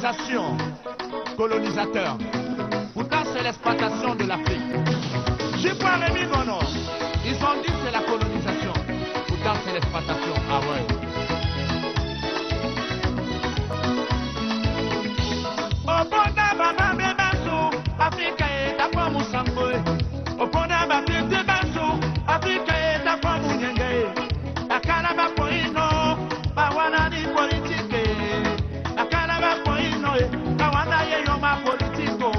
colonisation. Colonisateur. Pourtant, c'est l'exploitation de l'Afrique. J'ai pas remis mon nom. Ils ont dit que c'est la colonisation. Pourtant, c'est l'exploitation. Ah ouais. Oponda baba bebaso, Afrika eta kwa musamboe. Oponda baba bebaso, Afrika eta kwa munyenge. Akala bapoino, bawana ni politique. Akala bapoino, bawana yeyo ma politico.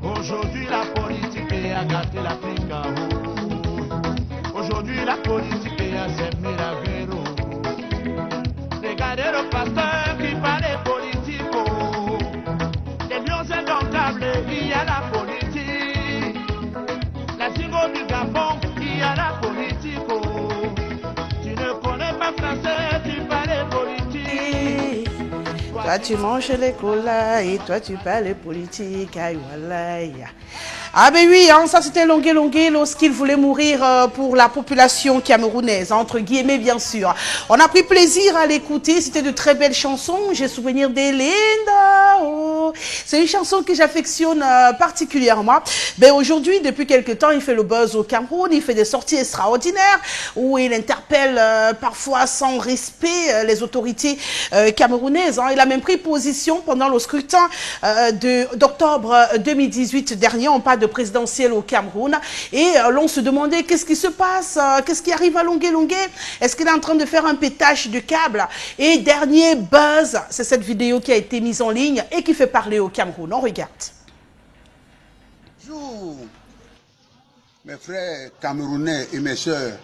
Aujourd'hui la politique a gâté l'Afrique. Aujourd'hui la politique a semé la guerre. Regardez le pasteur qui parlait politique. Il y a la politique. La Zingo du Gabon, il y a la politique. Tu ne connais pas français, tu parles politique. Toi tu manges les colas et toi tu parles politique. Aïe, voilà. Ah ben oui, hein, ça c'était Longué lorsqu'il voulait mourir pour la population camerounaise, entre guillemets bien sûr. On a pris plaisir à l'écouter, c'était de très belles chansons. J'ai souvenir d'Elinda. Oh. C'est une chanson que j'affectionne particulièrement. Ben aujourd'hui, depuis quelque temps, il fait le buzz au Cameroun, il fait des sorties extraordinaires où il interpelle parfois sans respect les autorités camerounaises. Hein. Il a même pris position pendant le scrutin d'octobre 2018 dernier. On parle de présidentielle au Cameroun et l'on se demandait qu'est-ce qui se passe, qu'est-ce qui arrive à Longué. Est-ce qu'il est en train de faire un pétage de câble? Et dernier buzz, c'est cette vidéo qui a été mise en ligne et qui fait parler au Cameroun. On regarde. Bonjour mes frères camerounais et mes sœurs.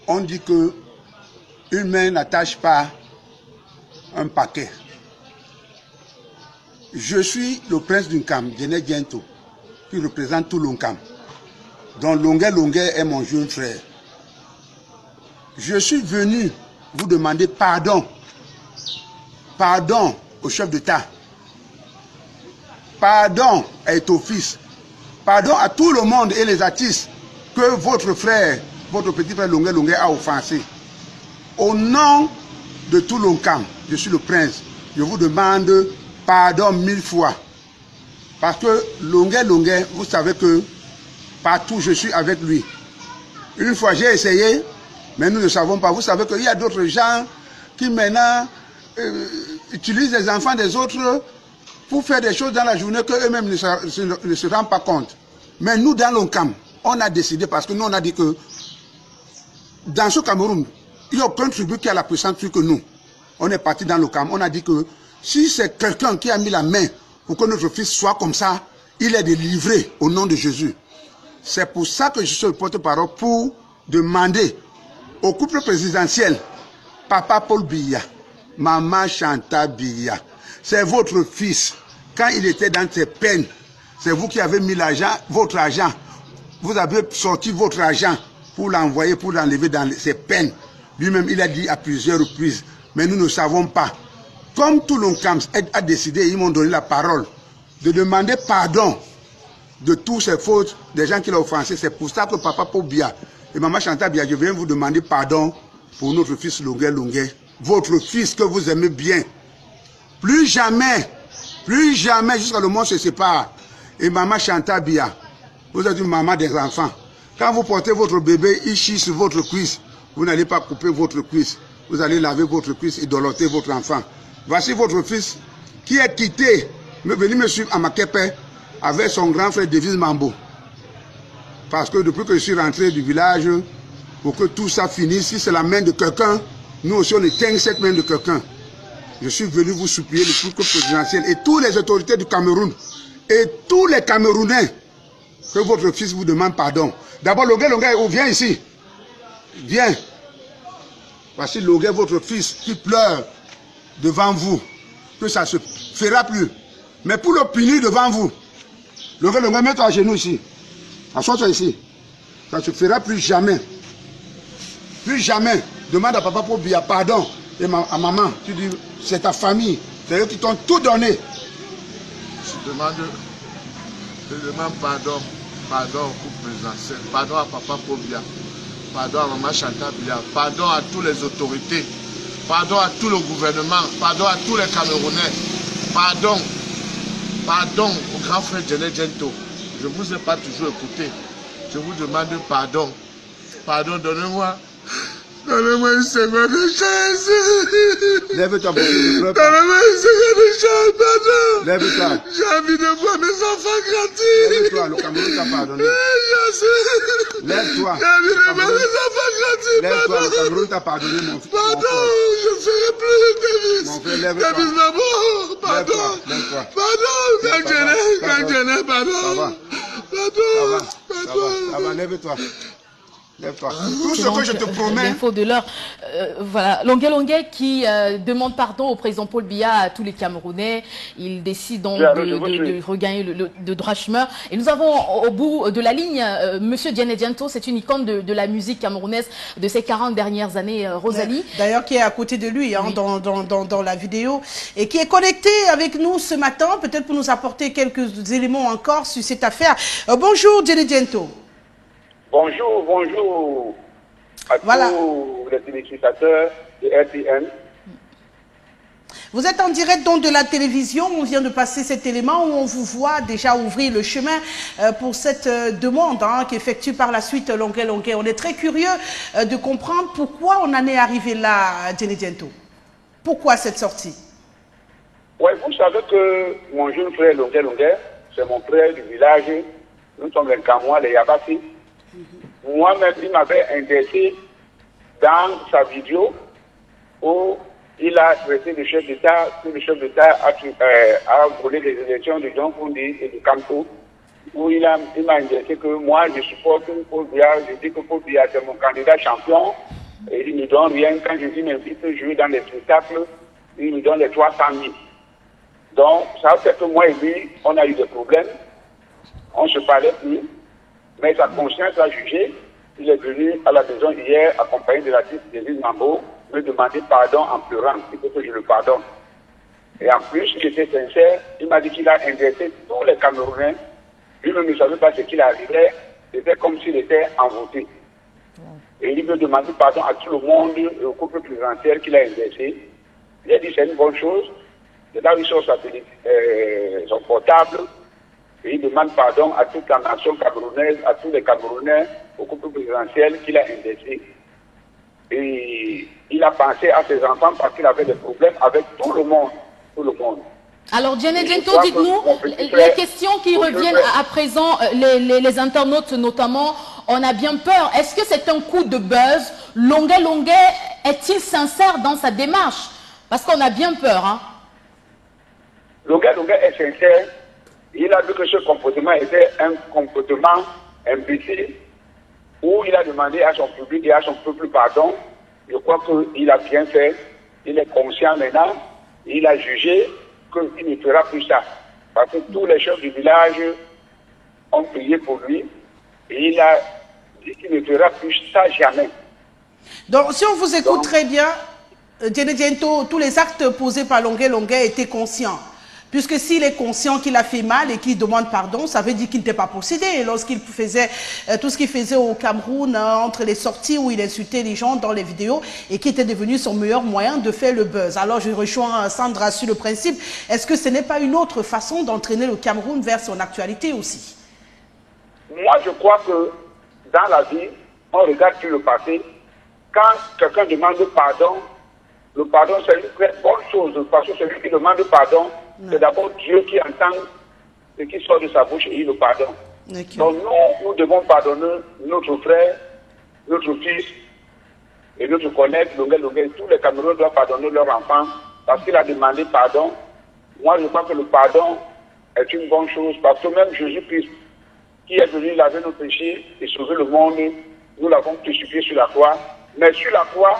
On dit que une main n'attache pas un paquet. Je suis le prince du Cam, Djené Diento, qui représente tout l'Oncam, dont Longué est mon jeune frère. Je suis venu vous demander pardon. Pardon au chef d'État. Pardon à Etofis. Pardon à tout le monde et les artistes que votre frère, votre petit frère Longué a offensé. Au nom de tout l'Oncam, je suis le prince. Je vous demande pardon 1000 fois. Parce que Longué, vous savez que partout je suis avec lui. Une fois j'ai essayé, mais nous ne savons pas. Vous savez qu'il y a d'autres gens qui maintenant utilisent les enfants des autres pour faire des choses dans la journée qu'eux-mêmes ne se rendent pas compte. Mais nous, dans l'Oncam, on a décidé, parce que nous, on a dit que dans ce Cameroun, il n'y a aucun tribu qui a la puissance plus que nous. On est parti dans l'Oncam, on a dit que si c'est quelqu'un qui a mis la main pour que notre fils soit comme ça, il est délivré au nom de Jésus. C'est pour ça que je suis le porte-parole pour demander au couple présidentiel, Papa Paul Biya, Maman Chantal Biya, c'est votre fils. Quand il était dans ses peines, c'est vous qui avez mis l'argent, votre argent. Vous avez sorti votre argent pour l'envoyer, pour l'enlever dans ses peines. Lui-même, il a dit à plusieurs reprises, mais nous ne savons pas. Comme tout l'Oncam a décidé, ils m'ont donné la parole de demander pardon de toutes ces fautes des gens qui l'ont offensé. C'est pour ça que Papa Pobia et Maman Chantal Biya, je viens vous demander pardon pour notre fils Longué. Votre fils que vous aimez bien. Plus jamais, jusqu'à le monde se sépare. Et Maman Chantal Biya, vous êtes une maman des enfants. Quand vous portez votre bébé, il chie sur votre cuisse. Vous n'allez pas couper votre cuisse. Vous allez laver votre cuisse et doloter votre enfant. Voici votre fils qui est quitté, venu me suivre à Makepe avec son grand frère Davis Mambo. Parce que depuis que je suis rentré du village, pour que tout ça finisse, si c'est la main de quelqu'un, nous aussi on éteint cette main de quelqu'un. Je suis venu vous supplier le couple présidentiel et toutes les autorités du Cameroun et tous les Camerounais que votre fils vous demande pardon. D'abord, Longué, viens ici. Viens. Voici Longué, votre fils, qui pleure devant vous. Que ça ne se fera plus. Mais pour le punir devant vous, Longué, mets-toi à genoux ici. Assois-toi ici. Ça ne se fera plus jamais. Plus jamais. Demande à papa pour bien pardon. Et à maman, tu dis, c'est ta famille. C'est eux qui t'ont tout donné. Je demande pardon. Pardon au couple présidentiel. Pardon à papa Pobia. Pardon à maman Chantal Biya. Pardon à toutes les autorités pardon à tout le gouvernement, pardon à tous les Camerounais, pardon au grand frère Djené Djento. Je ne vous ai pas toujours écouté. Je vous demande pardon. Pardon, donnez-moi une seconde de chance. Lève-toi, mon fils, ne pleure pas. Donnez-moi une seconde de chance, pardon. Lève-toi. J'ai envie de voir mes enfants grandir. Lève-toi, le Cameroun t'a pardonné. Lève-toi. J'ai envie de voir mes enfants grandir, Lève-toi, le pardon. Cameroun t'a pardonné, mon fils. Pardon, je ne ferai plus de Davis. Mon frère, lève-toi. Davis Mabo, pardon. Lève-toi. Pardon, quand Djené, pardon. Ça va. Pardon, Ça va, lève-toi. Lève-toi. Tout ce que je te promets. L'info de l'heure. Voilà. Longuet qui demande pardon au président Paul Biya, à tous les Camerounais. Il décide donc de regagner le droit chemin. Et nous avons au bout de la ligne Monsieur Djené Djento, c'est une icône de la musique camerounaise de ces 40 dernières années, Rosalie. D'ailleurs, qui est à côté de lui hein, oui. dans la vidéo et qui est connecté avec nous ce matin, peut-être pour nous apporter quelques éléments encore sur cette affaire. Bonjour Djené Djento. Bonjour à tous les téléspectateurs de RTN. Vous êtes en direct donc de la télévision, on vient de passer cet élément où on vous voit déjà ouvrir le chemin pour cette demande hein, qu'effectue par la suite Longuet. On est très curieux de comprendre pourquoi on en est arrivé là, Djené Djento. Pourquoi cette sortie? Oui, vous savez que mon jeune frère Longuet, c'est mon frère du village. Nous sommes les Camois, les Yabassi. Moi-même, il m'avait intéressé dans sa vidéo où il a traité le chef d'État, que le chef d'État a volé les élections de John Fundi et de Campo, où il m'a intéressé que moi, je supporte Paul Biya, je dis que Paul Biya, c'est mon candidat champion, et il ne me donne rien. Quand je dis m'invite jouer dans les spectacles, il me donne les 300 000. Donc, ça fait que moi et lui, on a eu des problèmes, on ne se parlait plus. Mais sa conscience a jugé. Il est venu à la maison hier, accompagné de l'artiste Davis Mabo, me demander pardon en pleurant. Il faut que je le pardonne. Et en plus, il était sincère. Il m'a dit qu'il a intéressé tous les Camerounais. Lui-même ne savait pas ce qu'il arrivait. C'était comme s'il était envoûté. Et il veut demander pardon à tout le monde et au couple présidentiel qu'il a intéressé. Il a dit c'est une bonne chose. C'est là où il sort son portable. Et il demande pardon à toute la nation camerounaise, à tous les Camerounais, au couple présidentiel qu'il a indexé. Et il a pensé à ses enfants parce qu'il avait des problèmes avec tout le monde. Alors, Djené Djento, dites-nous, les questions qui reviennent à présent, les internautes notamment, on a bien peur. Est-ce que c'est un coup de buzz? Longuet est-il sincère dans sa démarche? Parce qu'on a bien peur. Hein? Longuet est sincère. Il a vu que ce comportement était un comportement imbécile où il a demandé à son public et à son peuple pardon. Je crois qu'il a bien fait. Il est conscient maintenant. Il a jugé qu'il ne fera plus ça. Parce que tous les chefs du village ont prié pour lui. Et il a dit qu'il ne fera plus ça jamais. Donc, si on vous écoute très bien, Djené Djento, tous les actes posés par Longuet étaient conscients. Puisque s'il est conscient qu'il a fait mal et qu'il demande pardon, ça veut dire qu'il n'était pas possédé. Lorsqu'il faisait tout ce qu'il faisait au Cameroun, entre les sorties où il insultait les gens dans les vidéos et qui était devenu son meilleur moyen de faire le buzz. Alors je rejoins Sandra sur le principe. Est-ce que ce n'est pas une autre façon d'entraîner le Cameroun vers son actualité aussi? Moi, je crois que dans la vie, on regarde sur le passé. Quand quelqu'un demande pardon, le pardon c'est une très bonne chose. Parce que celui qui demande pardon, c'est d'abord Dieu qui entend ce qui sort de sa bouche et il le pardonne. Donc nous devons pardonner notre frère, notre fils et notre collègue, Longuet. Tous les Camerounais doivent pardonner leur enfant parce qu'il a demandé pardon. Moi, je crois que le pardon est une bonne chose parce que même Jésus-Christ, qui est venu laver nos péchés et sauver le monde, nous l'avons crucifié sur la croix. Mais sur la croix,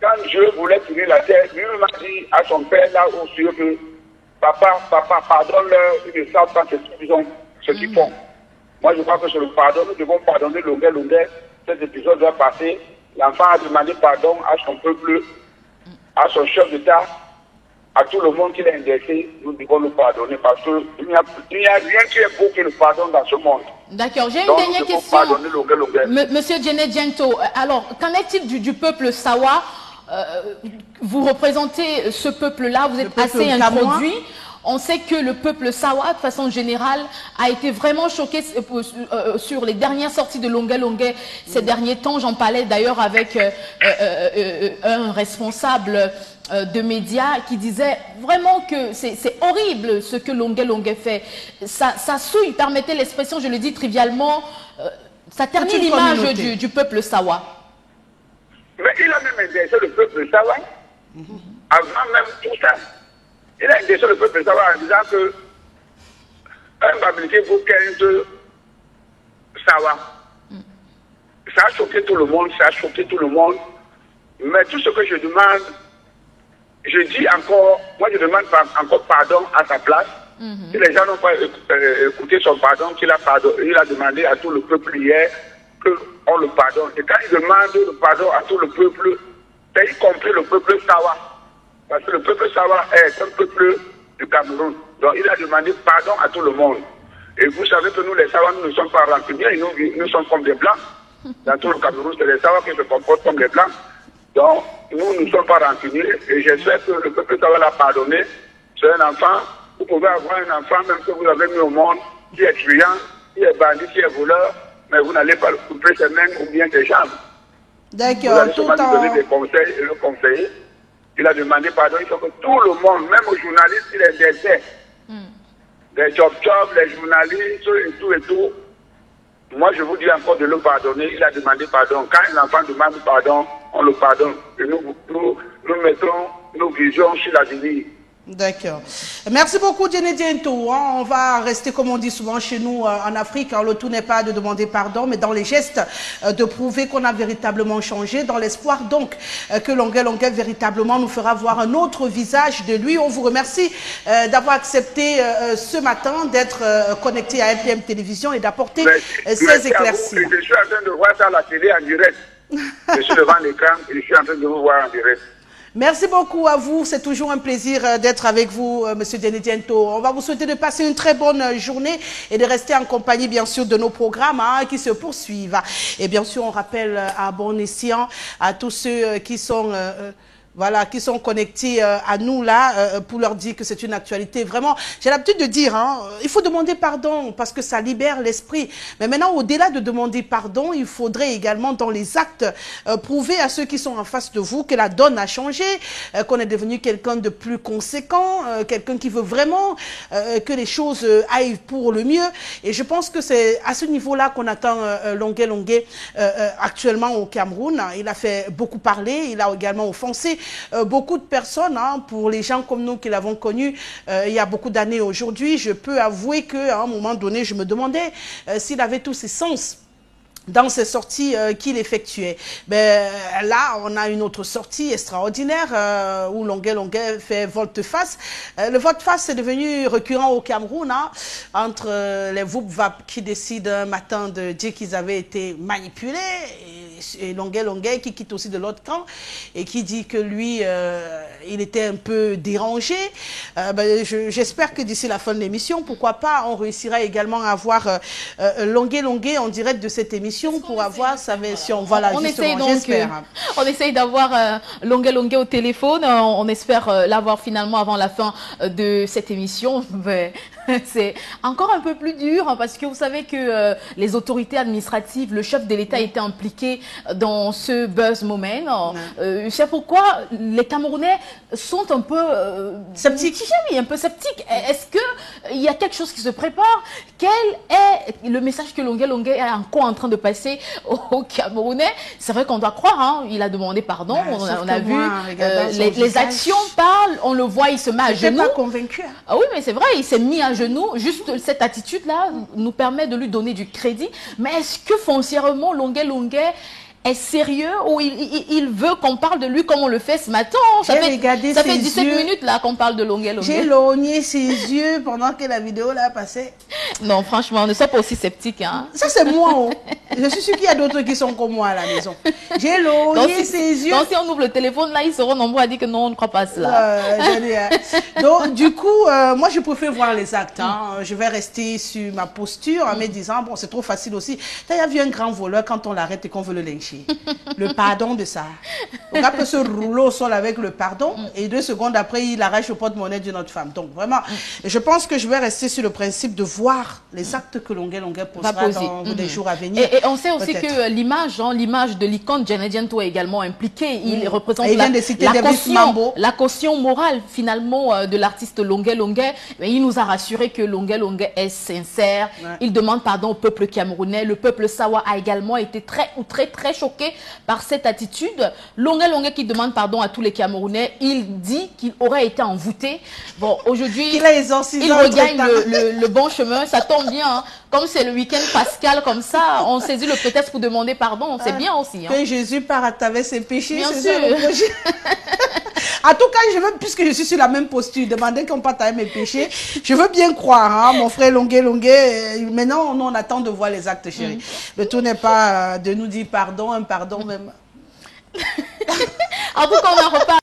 quand Dieu voulait tuer la terre, lui-même a dit à son père là aux cieux que Papa, pardonne-leur, ils ne savent pas ce qu'ils font. Moi, je crois que c'est le pardon. Nous devons pardonner Longuet. Cet épisode doit passer. L'enfant a demandé pardon à son peuple, à son chef d'État, à tout le monde qui l'a indexé. Nous devons le pardonner parce qu'il n'y a rien qui est beau que le pardon dans ce monde. D'accord. J'ai une dernière question. Monsieur Djené Djento, alors, qu'en est-il du peuple Sawa? vous représentez ce peuple-là, vous êtes assez introduit. On sait que le peuple Sawa, de façon générale, a été vraiment choqué sur les dernières sorties de Longué Longué ces derniers temps. J'en parlais d'ailleurs avec un responsable de médias qui disait vraiment que c'est horrible ce que Longué Longué fait. Ça souille, permettez l'expression, je le dis trivialement, ça ternit l'image du peuple Sawa. Mais il a même intéressé le peuple Sawa avant même tout ça. Il a intéressé le peuple Sawa en disant que un Babilité vaut 15 Sawa. Ça a choqué tout le monde, ça a choqué tout le monde. Mais tout ce que je demande, je dis encore, moi je demande encore pardon à sa place. Si les gens n'ont pas écouté son pardon, il a demandé à tout le peuple hier qu'on le pardonne. Et quand il demande le pardon à tout le peuple, c'est y compris le peuple Sawa. Parce que le peuple Sawa est un peuple du Cameroun. Donc il a demandé pardon à tout le monde. Et vous savez que nous les Sawa, nous ne sommes pas rancuniers, nous sommes comme des Blancs. Dans tout le Cameroun, c'est les Sawa qui se comportent comme des Blancs. Donc nous ne sommes pas rancuniers et j'espère que le peuple Sawa l'a pardonné. C'est un enfant. Vous pouvez avoir un enfant, même que vous avez mis au monde, qui est truand, qui est bandit, qui est voleur, mais vous n'allez pas le couper ses mains ou bien des jambes. D'accord. Vous allez seulement lui donner des conseils et le conseiller. Il a demandé pardon. Il faut que tout le monde, même aux journalistes, il est décès. Les job, les journalistes et tout. Moi, je vous dis encore de le pardonner. Il a demandé pardon. Quand un enfant demande pardon, on le pardonne. Et nous mettons nos visions sur l'avenir. D'accord. Merci beaucoup, Djene Diento. On va rester, comme on dit souvent chez nous en Afrique. Le tout n'est pas de demander pardon, mais dans les gestes, de prouver qu'on a véritablement changé, dans l'espoir donc que Longué Longué véritablement nous fera voir un autre visage de lui. On vous remercie d'avoir accepté ce matin d'être connecté à MPM Télévision et d'apporter ces éclaircissements. Je suis en train de voir ça à la télé en direct. Je suis devant l'écran et je suis en train de vous voir en direct. Merci beaucoup à vous. C'est toujours un plaisir d'être avec vous, Monsieur Djene Diento. On va vous souhaiter de passer une très bonne journée et de rester en compagnie, bien sûr, de nos programmes qui se poursuivent. Et bien sûr, on rappelle à bon escient à tous ceux qui sont... voilà, qui sont connectés à nous là pour leur dire que c'est une actualité. Vraiment, j'ai l'habitude de dire, il faut demander pardon parce que ça libère l'esprit. Mais maintenant, au-delà de demander pardon, il faudrait également dans les actes prouver à ceux qui sont en face de vous que la donne a changé, qu'on est devenu quelqu'un de plus conséquent, quelqu'un qui veut vraiment que les choses aillent pour le mieux. Et je pense que c'est à ce niveau-là qu'on attend Longué Longué actuellement au Cameroun. Il a fait beaucoup parler, il a également offensé beaucoup de personnes, pour les gens comme nous qui l'avons connu il y a beaucoup d'années aujourd'hui. Je peux avouer qu'à un moment donné, je me demandais s'il avait tous ses sens dans ces sorties qu'il effectuait. Mais là, on a une autre sortie extraordinaire où Longué Longué fait volte-face. Le volte-face est devenu récurrent au Cameroun, entre les Voup-Vap qui décident un matin de dire qu'ils avaient été manipulés et Longué Longué qui quitte aussi de l'autre camp et qui dit que lui, il était un peu dérangé. J'espère que d'ici la fin de l'émission, pourquoi pas, on réussira également à avoir Longué Longué en direct de cette émission pour avoir sa version. Voilà, justement, j'espère. On essaye d'avoir Longué Longué au téléphone. On espère l'avoir finalement avant la fin de cette émission. Mais c'est encore un peu plus dur parce que vous savez que les autorités administratives, le chef de l'État était impliqué dans ce buzz moment. C'est pourquoi les Camerounais sont un peu sceptiques. Oui, un peu sceptiques. Est-ce qu'il y a quelque chose qui se prépare? Quel est le message que Longué Longué est encore en train de passer aux Camerounais? C'est vrai qu'on doit croire, il a demandé pardon, on a vu les actions parlent, on le voit, il se met à genoux. Je n'étais pas convaincu. Ah oui, mais c'est vrai, il s'est mis à genoux. Juste cette attitude-là nous permet de lui donner du crédit. Mais est-ce que foncièrement Longué Longué est sérieux ou il veut qu'on parle de lui comme on le fait ce matin? Ça fait 17 minutes là qu'on parle de Longué Longué. J'ai lorgné ses yeux pendant que la vidéo là passait. Non, franchement, ne sois pas aussi sceptique. Ça c'est moi. Je suis sûr qu'il y a d'autres qui sont comme moi à la maison. J'ai lorgné ses yeux. Donc si on ouvre le téléphone là, ils seront nombreux à dire que non, on ne croit pas à cela. Donc du coup, moi je préfère voir les actes. Je vais rester sur ma posture en me disant, bon c'est trop facile aussi. Tu as vu un grand voleur quand on l'arrête et qu'on veut le lyncher. péché. Le pardon de ça. Le gars peut se rouler au sol avec le pardon et 2 secondes après, il arrache le porte-monnaie d'une autre femme. Donc vraiment, je pense que je vais rester sur le principe de voir les actes que Longué posera dans les jours à venir. Et on sait aussi que l'image de l'icône Janet Gento est également impliquée. Il représente la caution morale finalement de l'artiste Longué. Il nous a rassuré que Longué est sincère. Il demande pardon au peuple camerounais. Le peuple Sawa a également été très choqué par cette attitude. Longué qui demande pardon à tous les Camerounais. Il dit qu'il aurait été envoûté. Bon, aujourd'hui, il regagne le bon chemin. Ça tombe bien. Hein. Comme c'est le week-end pascal comme ça, on saisit le prétexte pour demander pardon. C'est bien aussi. Hein. Que Jésus part à travers ses péchés. Bien sûr. Ça, en tout cas, je veux, puisque je suis sur la même posture, demander qu'on parte avec mes péchés. Je veux bien croire, hein, mon frère Longué. Maintenant, on attend de voir les actes, chérie. Le tout n'est pas de nous dire pardon, un pardon même. En tout cas, on en reparle.